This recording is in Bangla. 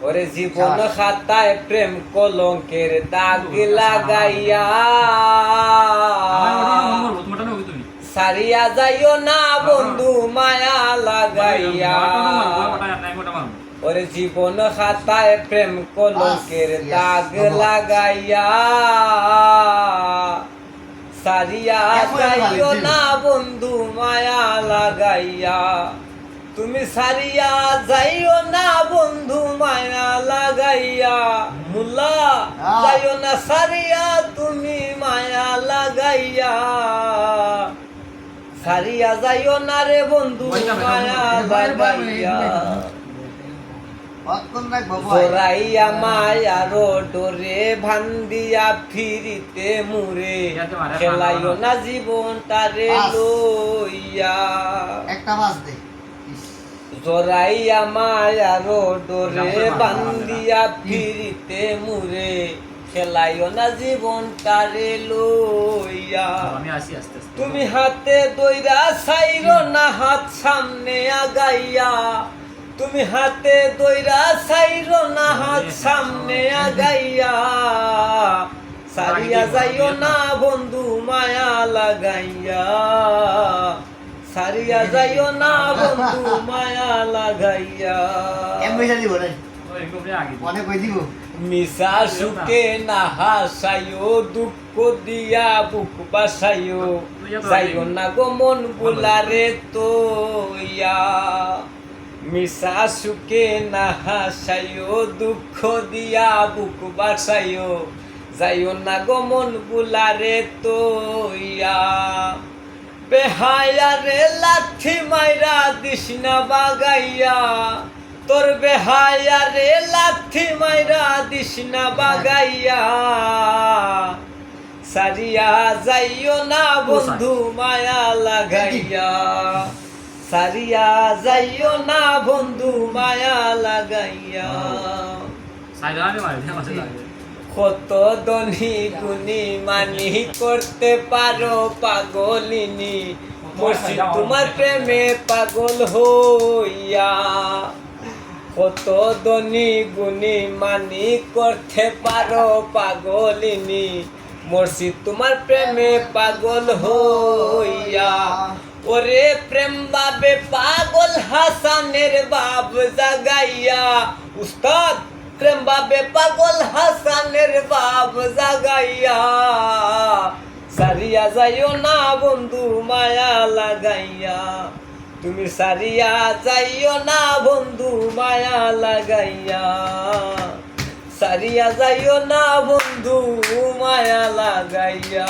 ওরে জীবন খাতায় প্রেম কলঙ্কের দাগ লাগাইয়া সারিয়া যাইও না বন্ধু মায়া লাগাইয়া। ওরে জীবন খাতায় প্রেম কলঙ্কের দাগ লাগাইয়া সারিয়া যাইও না বন্ধু মায়া লাগাইয়া। তুমি সারিয়া যাইও না বন্ধু মায়া লাগাইয়া। মুল্লা যাইও না সারিয়া তুমি মায়া লাগাইয়া। সারিয়া যাইও না রে বন্ধু মায়া লাগাইয়া। জোরাইয়া মায়ার ডোরে ভান্দিয়া ফিরিতে মুরে খেলাইও না জীবনটারে লইয়া। জোরাইয়া মায়ার ডোরে বান্দিয়া ফিরিতে মুরে খেলাইও না জীবনটারে লইয়া। তুমি হাতে দইরা চাইরো না হাত সামনে আগাইয়া। তুমি হাতে দইরা চাইরো না হাত সামনে আগাইয়া। সারিয়া যাইও না বন্ধু মায়া লাগাইয়া। সারিয়া যাইও না বন্ধু মায়া লাগাইয়া। মিশা সুখে না হাসাইও দুঃখ দিয়া বুক বাসাইও। যাইও না গো মন বুলারে তোইয়া। মিশা সুখে না হাসাইও দুঃখ দিয়া বুক বাসাইও। যাইও না গো মন বুলারে তোইয়া। বেহায়া রে লাঠি মাইরা দিস না বাগাইয়া। তোর বেহায়া রে লাঠি মাইরা দিস না বাগাইয়া। সারিয়া যাইও না বন্ধু মায়া লাগাইয়া। সারিয়া যাইও না বন্ধু মায়া লাগাইয়া। কত ধনী গুণী মানি করতে পারো পাগলিনী। মরছি তোমার প্রেমে পাগল হইয়া। কত ধনী গুণী মানি করতে পারো পাগলিনী। মরছি তোমার প্রেমে পাগল হইয়া। ওরে প্রেম বাবে পাগল হাসানের বাপ জাগাইয়া। উস্তাদ প্রেম বাবে পাগল হাসানের বাপ জাগাইয়া। সারিয়া যাইও না বন্ধু মায়া লাগাইয়া। তুমি সারিয়া যাইও না বন্ধু মায়া লাগাইয়া। সারিয়া যাইও না বন্ধু মায়া লাগাইয়া।